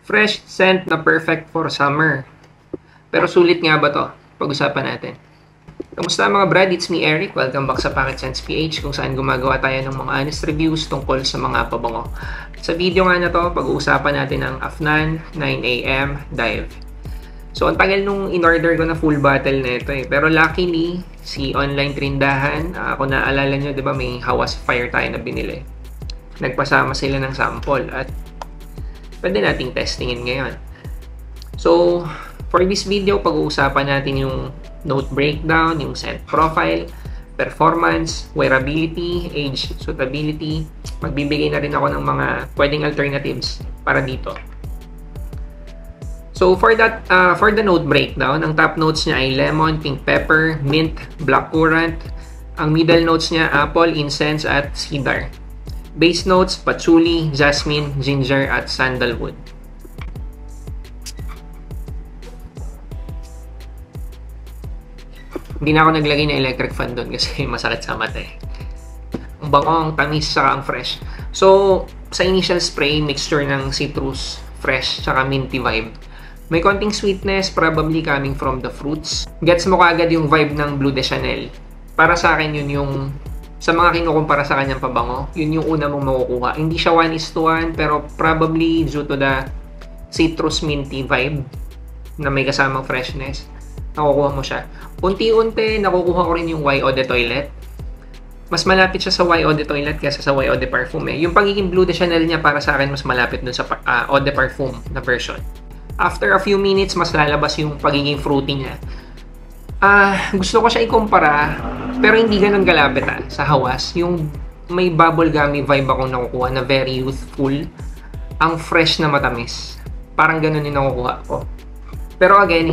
Fresh scent na perfect for summer. Pero sulit nga ba to? Pag-usapan natin. Kamusta mga brad? It's me Eric. Welcome back sa Pocket Scents PH kung saan gumagawa tayo ng mga honest reviews tungkol sa mga pabango. Sa video nga na to, pag-uusapan natin ang Afnan 9am Dive. So, ang tagal nung in-order ko na full bottle na ito eh. Pero luckily, si online trindahan, kung naalala nyo, di ba may Hawas Fire tayo na binili. Nagpasama sila ng sample at pwede nating testingin ngayon. So, for this video, pag-uusapan natin yung note breakdown, yung scent profile, performance, wearability, age, suitability. Magbibigay na rin ako ng mga pwedeng alternatives para dito. So, for the note breakdown, ang top notes niya ay lemon, pink pepper, mint, blackcurrant. Ang middle notes niya, apple, incense, at cedar. Base notes, patchouli, jasmine, ginger, at sandalwood. Hindi na ako naglagay ng electric fan doon kasi masakit sa mata eh. Ang bango, ang tamis, saka ang fresh. So, sa initial spray, mixture ng citrus, fresh, saka minty vibe. May konting sweetness, probably coming from the fruits. Gets mo kaagad yung vibe ng Bleu de Chanel. Para sa akin, yun yung sa mga kinukumpara sa kanyang pabango, yun yung una mong makukuha. Hindi siya 1:1, pero probably due to the citrus minty vibe na may kasamang freshness, nakukuha mo siya. Unti-unti, nakukuha ko rin yung Y Eau de Toilette. Mas malapit siya sa Y Eau de Toilette kaysa sa Y Eau de Parfum eh. Yung pagiging Bleu de Chanel niya para sa akin, mas malapit dun sa Eau de Parfum na version. After a few minutes, mas lalabas yung pagiging fruity niya. Gusto ko siya ikumpara, pero hindi ganun kalapit sa Hawas. Yung may bubblegummy vibe akong nakukuha na very youthful. Ang fresh na matamis. Parang ganun yung nakukuha ko. Pero again,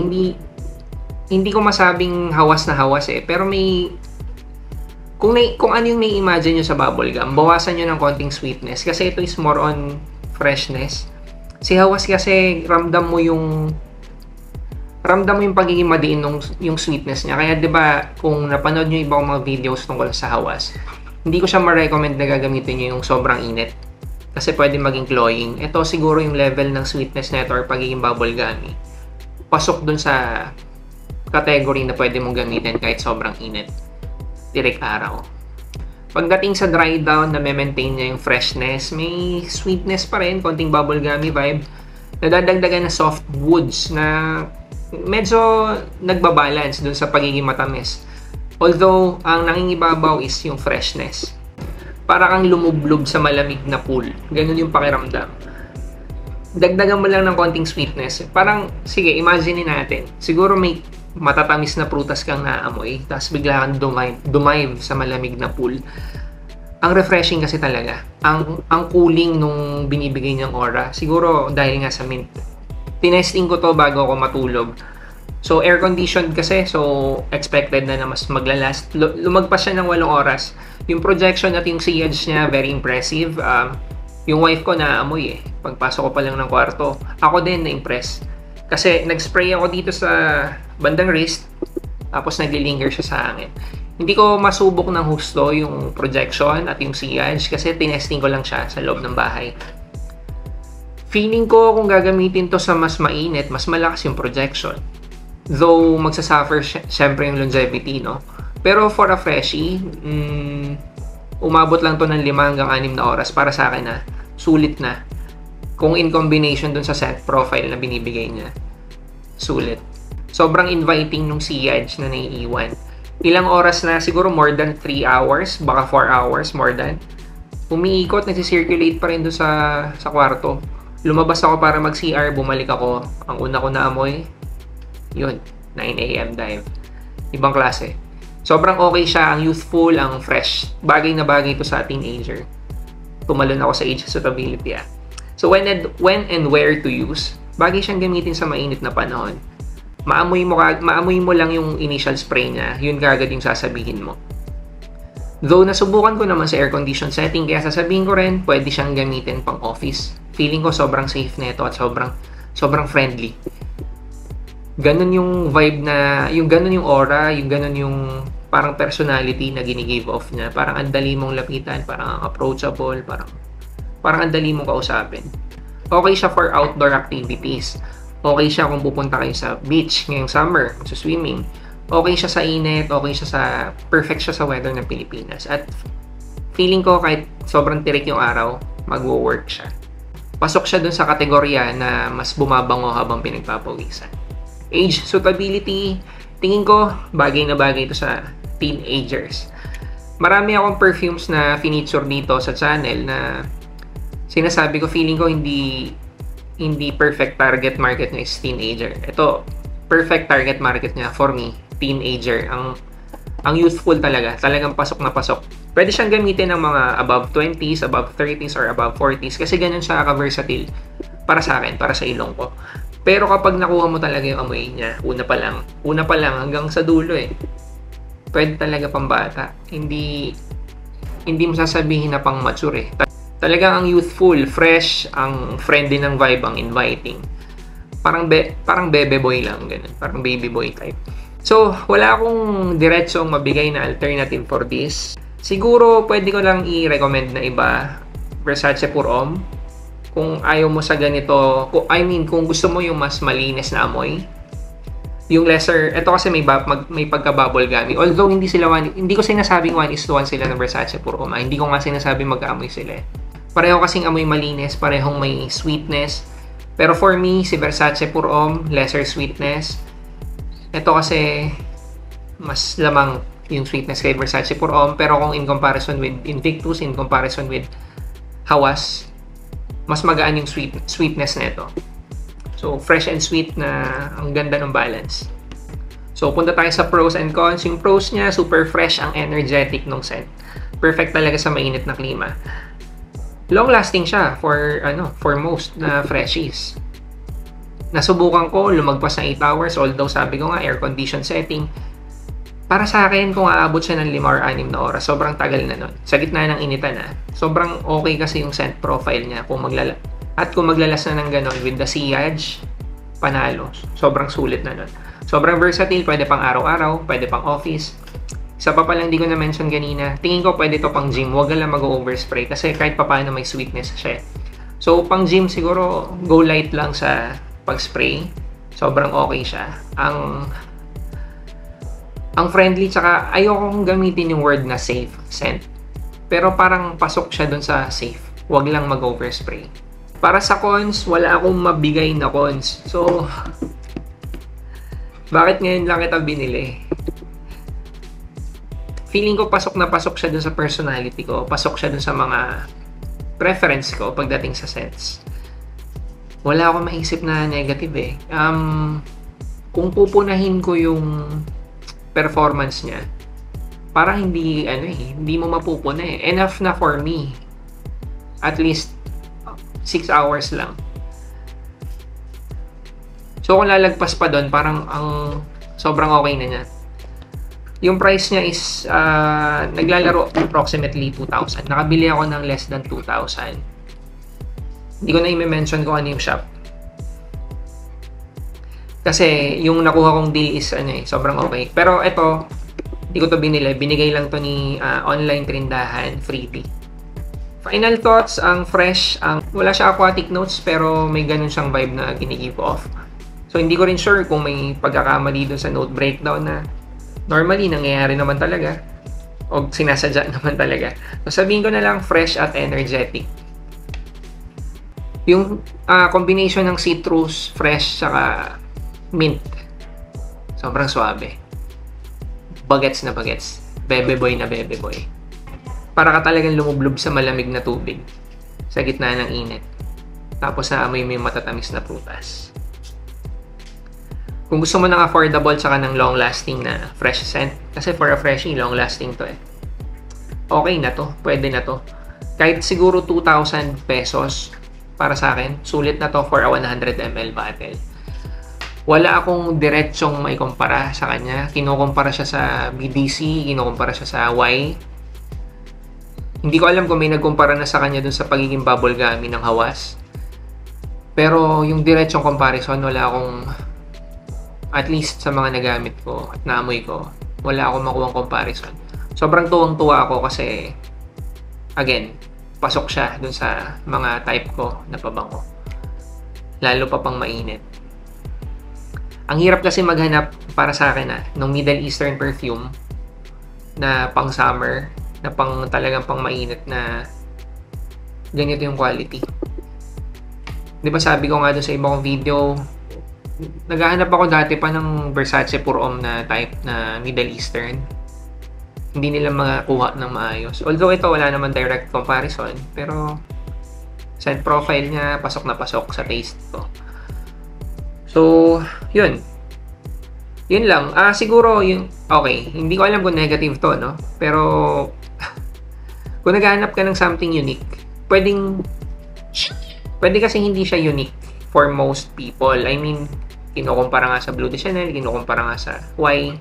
hindi ko masabing Hawas na Hawas eh. Pero may kung ano yung nai-imagine nyo sa bubblegum, bawasan nyo ng konting sweetness. Kasi ito is more on freshness. Si Hawas kasi ramdam mo yung pagiging madiin nung yung sweetness niya. Kaya 'di ba, kung napanood niyo iba kong mga videos tungkol sa Hawas, hindi ko siya ma-recommend na gagamitin niyo yung sobrang init. Kasi pwede maging cloying. Ito siguro yung level ng sweetness nito or pagiging bubblegummy. Pasok dun sa category na pwede mong gamitin kahit sobrang init. Direct araw. Pagdating sa dry down, na-maintain niya yung freshness, may sweetness pa rin, konting bubblegummy vibe. Nadadagdagan na soft woods na medyo nagbabalance dun sa pagiging matamis. Although, ang nangingibabaw is yung freshness. Para kang lumublob sa malamig na pool. Ganun yung pakiramdam. Dagdagan mo lang ng konting sweetness. Parang, sige, imagine natin. Siguro may matatamis na prutas kang naamoy, tapos bigla kang dumive sa malamig na pool. Ang refreshing kasi talaga. Ang cooling nung binibigay niyang aura. Siguro dahil nga sa mint. Tinesting ko to bago ako matulog. So air conditioned kasi, so expected na mas maglalast. Lumagpas siya ng 8 oras. Yung projection at yung sillage niya, very impressive. Yung wife ko naamoy eh. Pagpasok ko pa lang ng kwarto, ako din na-impress. Kasi nag-spray ako dito sa bandang wrist, tapos naglilinger siya sa hangin. Hindi ko masubok ng husto yung projection at yung sillage kasi tinesting ko lang siya sa loob ng bahay. Feeling ko kung gagamitin to sa mas mainit, mas malakas yung projection. Though magsasuffer syempre yung longevity, no? Pero for a freshie, umabot lang to ng 5 hanggang 6 na oras para sa akin na sulit na. Kung in combination dun sa scent profile na binibigay niya, sulit. Sobrang inviting nung sillage na naiiwan. Ilang oras na, siguro more than 3 hours, baka 4 hours, more than. Umiikot, nagsisirculate pa rin dun sa kwarto. Lumabas ako para mag-CR, bumalik ako. Ang una ko na amoy, yun, 9am dive. Ibang klase. Sobrang okay siya, ang youthful, ang fresh. Bagay na bagay ito sa teenager. Tumalon ako sa age suitability So when and where to use, bagay siyang gamitin sa mainit na panahon. Maamoy mo lang yung initial spray niya, yun kagad yung sasabihin mo. Though nasubukan ko naman sa air condition setting, kaya sasabihin ko rin, pwede siyang gamitin pang office. Feeling ko sobrang safe nito at sobrang friendly. Ganun yung vibe na, yung ganun yung aura, yung ganun yung parang personality na gini-give off niya. Parang ang dali mong lapitan, parang approachable, parang ang dali mong kausapin. Okay siya for outdoor activities. Okay siya kung pupunta kayo sa beach ngayong summer, sa swimming. Okay siya sa init, okay siya sa, perfect siya sa weather ng Pilipinas. At feeling ko kahit sobrang tirik yung araw, magwo-work siya. Pasok siya dun sa kategorya na mas bumabango habang pinagpapawisan. Age suitability, tingin ko bagay na bagay ito sa teenagers. Marami akong perfumes na feature dito sa channel na sinasabi ko, feeling ko hindi perfect target market niya is teenager. Ito, perfect target market niya for me, teenager. Ang youthful talaga, talagang pasok na pasok. Pwede siyang gamitin ng mga above 20s, above 30s, or above 40s kasi ganun siya ka-versatile para sa akin, para sa ilong ko. Pero kapag nakuha mo talaga yung amoy niya, una pa lang hanggang sa dulo pwede talaga pang bata. Hindi mo sasabihin na pang mature Talagang ang youthful, fresh, ang friendly ng vibe, ang inviting. Parang bebe boy lang, ganun. Parang baby boy type. So, wala akong diretsong mabigay na alternative for this. Siguro, pwede ko lang i-recommend na iba, Versace Pour Homme. Kung ayaw mo sa ganito, kung gusto mo yung mas malinis na amoy, yung lesser, ito kasi may pagka-bubble gummy. Although hindi ko sinasabing 1:1 sila ng Versace Pour Homme. Hindi ko nga sinasabing mag-amoy sila. Pareho kasing amoy malinis, parehong may sweetness. Pero for me, si Versace Pour Homme, lesser sweetness. Ito kasi, mas lamang yung sweetness kay Versace Pour Homme. Pero kung in comparison with Invictus, in comparison with Hawas, mas magaan yung sweetness na ito. So, fresh and sweet na ang ganda ng balance. So, punta tayo sa pros and cons. Yung pros niya, super fresh, ang energetic nung scent. Perfect talaga sa mainit na klima. Long lasting siya for most na freshies. Nasubukan ko, lumagpas ng 8 hours, although sabi ko nga air condition setting. Para sa akin, kung aabot siya ng 5 or 6 na oras, sobrang tagal na nun. Sa gitna ng initan sobrang okay kasi yung scent profile niya kung maglalas na ng ganon with the sillage, panalo. Sobrang sulit na nun. Sobrang versatile, pwede pang araw-araw, pwede pang office. Isa pa palang di ko na-mention kanina, tingin ko pwede to pang gym, wag lang mag-overspray kasi kahit papaano may sweetness siya. So pang gym siguro, go light lang sa pag-spray. Sobrang okay siya. Ang friendly, tsaka ayokong gamitin yung word na safe scent. Pero parang pasok siya dun sa safe. Wag lang mag-overspray. Para sa cons, wala akong mabigay na cons. So, bakit ngayon lang kita binili? Feeling ko pasok na pasok siya dun sa personality ko. Pasok siya dun sa mga preference ko pagdating sa scents. Wala akong maisip na negative Kung pupunahin ko yung performance niya, parang hindi mo mapupuna Enough na for me. At least 6 hours lang. So kung lalagpas pa doon, parang ang sobrang okay na niya. Yung price niya is naglalaro approximately 2,000. Nakabili ako ng less than 2,000. Hindi ko na i-mention kung ano yung shop. Kasi yung nakuha kong deal is sobrang okay. Pero ito, hindi ko to binili. Binigay lang to ni online trindahan, freebie. Final thoughts, ang fresh, wala siya aquatic notes pero may ganun siyang vibe na gini-give off. So hindi ko rin sure kung may pagkakamali doon sa note breakdown na normally nangyayari naman talaga o sinasadya naman talaga. So sabihin ko na lang fresh at energetic. Yung combination ng citrus, fresh, saka mint. Sobrang suabe. Bagets na bagets. Bebe boy na bebe boy. Para ka talagang lumublob sa malamig na tubig sa gitna ng init. Tapos naamoy mo yung matatamis na prutas. Kung gusto mo ng affordable tsaka ng long-lasting na fresh scent, kasi for a freshie, long-lasting to okay na to, pwede na to. Kahit siguro 2,000 pesos para sa akin, sulit na to for a 100 ml bottle. Wala akong diretsong may kumpara sa kanya. Kinukumpara siya sa BDC, kinukumpara siya sa Y. Hindi ko alam kung may nagkumpara na sa kanya dun sa pagiging bubble gummy ng Hawas. Pero yung diretsong comparison, wala akong, at least sa mga nagamit ko at naamoy ko, wala akong makuhang comparison. Sobrang tuwang-tuwa ako kasi, again, pasok siya dun sa mga type ko na pabango. lalo pa pang mainit. Ang hirap kasi maghanap para sa akin ng Middle Eastern perfume na pang summer, na pang talagang pang mainit na ganito yung quality. Di ba sabi ko nga doon sa iba kong video, naghahanap ako dati pa ng Versace Pour Homme na type na Middle Eastern. Hindi nila makakuha ng maayos. Although ito wala naman direct comparison, pero scent profile niya pasok na pasok sa taste ko. So, yun. Yun lang. Siguro yung okay, hindi ko alam kung negative to, no? Pero kung naghahanap ka ng something unique, pwede kasi hindi siya unique for most people. I mean, kinukumpara nga sa Bleu de Chanel, kinukumpara nga sa Y.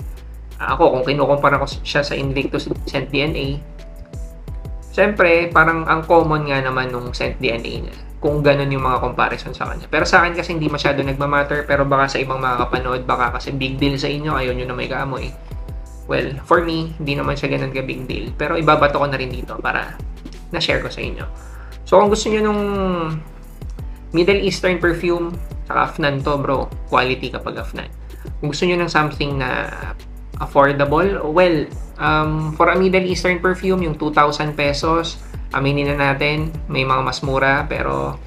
Ako, kung kinukumpara ko siya sa Invictus Scent DNA, syempre, parang ang common nga naman nung Scent DNA niya. Kung ganun yung mga comparison sa kanya. Pero sa akin kasi hindi masyado nagmamatter, pero baka sa ibang makakapanood, baka kasi big deal sa inyo, ayaw nyo na may kaamoy. Well, for me, hindi naman siya ganun ka big deal. Pero ibabato ko na rin dito para na-share ko sa inyo. So, kung gusto nyo nung Middle Eastern perfume, saka Afnan to, bro. Quality kapag Afnan. Kung gusto nyo ng something na affordable, well, for a Middle Eastern perfume, yung 2,000 pesos, aminin na natin, may mga mas mura, pero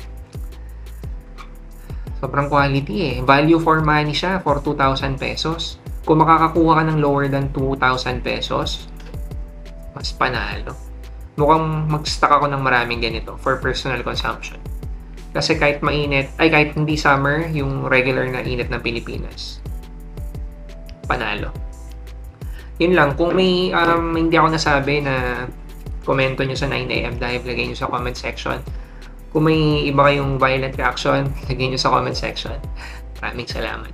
sobrang quality eh. Value for money siya for 2,000 pesos. Kung makakakuha ka ng lower than 2,000 pesos, mas panalo. Mukhang mag-stock ako ng maraming ganito for personal consumption. Kasi kahit mainit, kahit hindi summer, yung regular na init ng Pilipinas, panalo. Yun lang, kung may hindi ako nasabi na komento nyo sa 9am Dive, lagay nyo sa comment section. Kung may iba kayong violent reaction, lagay nyo sa comment section. Maraming salamat.